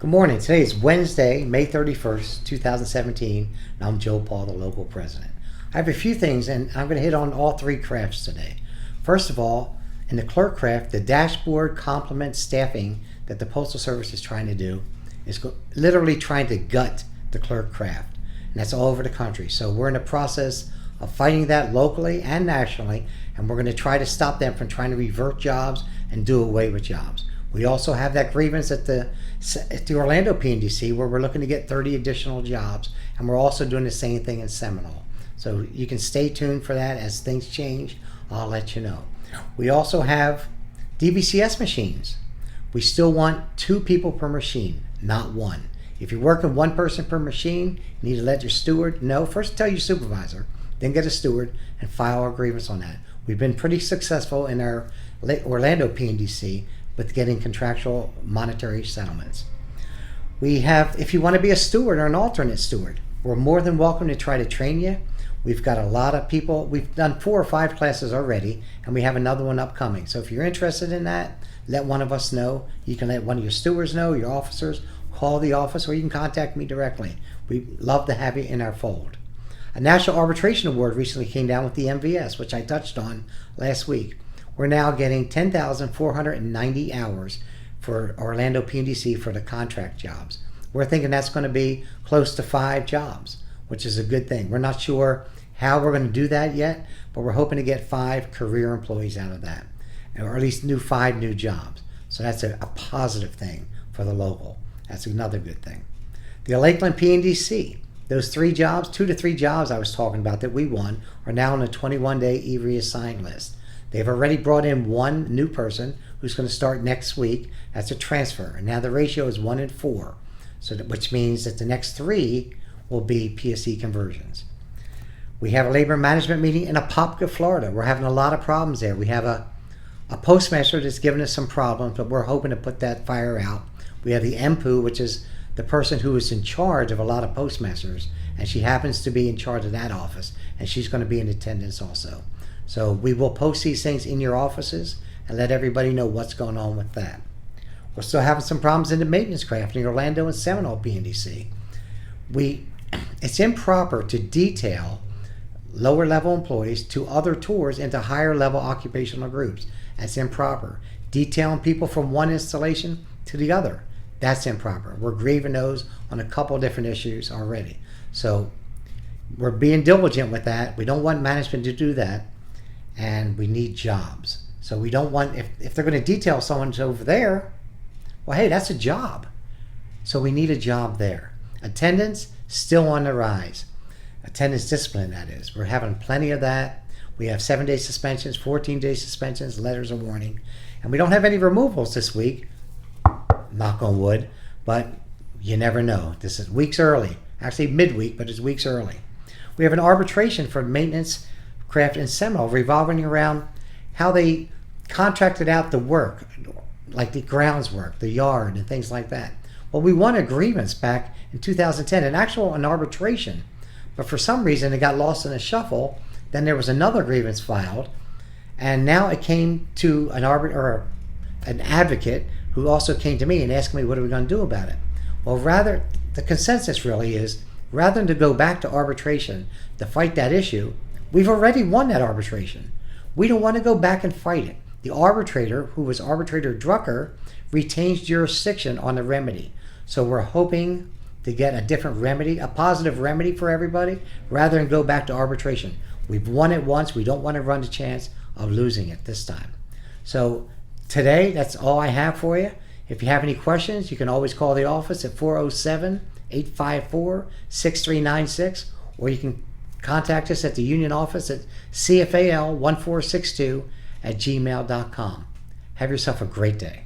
Good morning. Today is Wednesday, May 31st, 2017, and I'm Joe Paul, the local president. I have a few things, and I'm going to hit on all three crafts today. First of all, in the clerk craft, the dashboard complement staffing that the Postal Service is trying to do is literally trying to gut the clerk craft, and that's all over the country. So we're in the process of fighting that locally and nationally, and we're going to try to stop them from trying to revert jobs and do away with jobs. We also have that grievance at the Orlando PNDC where we're looking to get 30 additional jobs, and we're also doing the same thing in Seminole. So you can stay tuned for that. As things change, I'll let you know. We also have DBCS machines. We still want 2 people per machine, not 1. If you're working 1 person per machine, you need to let your steward know. First tell your supervisor, then get a steward and file a grievance on that. We've been pretty successful in our Orlando PNDC with getting contractual monetary settlements. We have, if you want to be a steward or an alternate steward, we're more than welcome to try to train you. We've got a lot of people. We've done 4 or 5 classes already, and we have another one upcoming. So if you're interested in that, let one of us know. You can let one of your stewards know, your officers, call the office, or you can contact me directly. We'd love to have you in our fold. A National Arbitration Award recently came down with the MVS, which I touched on last week. We're now getting 10,490 hours for Orlando PNDC for the contract jobs. We're thinking that's going to be close to 5 jobs, which is a good thing. We're not sure how we're going to do that yet, but we're hoping to get 5 career employees out of that, or at least 5 new jobs. So that's a positive thing for the local. That's another good thing. The Lakeland PNDC, those 3 jobs, 2 to 3 jobs I was talking about that we won, are now on the 21-day e-reassign list. They've already brought in 1 new person who's going to start next week. That's a transfer. And now the ratio is 1 in 4, which means that the next 3 will be PSE conversions. We have a labor management meeting in Apopka, Florida. We're having a lot of problems there. We have a postmaster that's given us some problems, but we're hoping to put that fire out. We have the MPU, which is the person who is in charge of a lot of postmasters, and she happens to be in charge of that office, and she's going to be in attendance also. So we will post these things in your offices and let everybody know what's going on with that. We're still having some problems in the maintenance craft in Orlando and Seminole PNDC. It's improper to detail lower level employees to other tours into higher level occupational groups. That's improper. Detailing people from one installation to the other, that's improper. We're grieving those on a couple of different issues already. So we're being diligent with that. We don't want management to do that. And we need jobs. So we don't want, if they're going to detail someone over there, well, hey, that's a job. So we need a job there. Attendance, still on the rise. Attendance discipline, that is. We're having plenty of that. We have 7-day suspensions, 14-day suspensions, letters of warning. And we don't have any removals this week, knock on wood, but you never know. This is weeks early. Actually midweek, but it's weeks early. We have an arbitration for maintenance craft in Seminole revolving around how they contracted out the work, like the grounds work, the yard, and things like that. Well, we won a grievance back in 2010, an arbitration, but for some reason it got lost in a shuffle. Then there was another grievance filed, and now it came to an advocate who also came to me and asked me, what are we going to do about it? Well, the consensus really is, rather than to go back to arbitration to fight that issue, we've already won that arbitration. We don't want to go back and fight it. The arbitrator, who was Arbitrator Drucker, retains jurisdiction on the remedy. So we're hoping to get a different remedy, a positive remedy for everybody, rather than go back to arbitration. We've won it once. We don't want to run the chance of losing it this time. So today, that's all I have for you. If you have any questions, you can always call the office at 407-854-6396, or you can contact us at the union office at cfal1462@gmail.com. Have yourself a great day.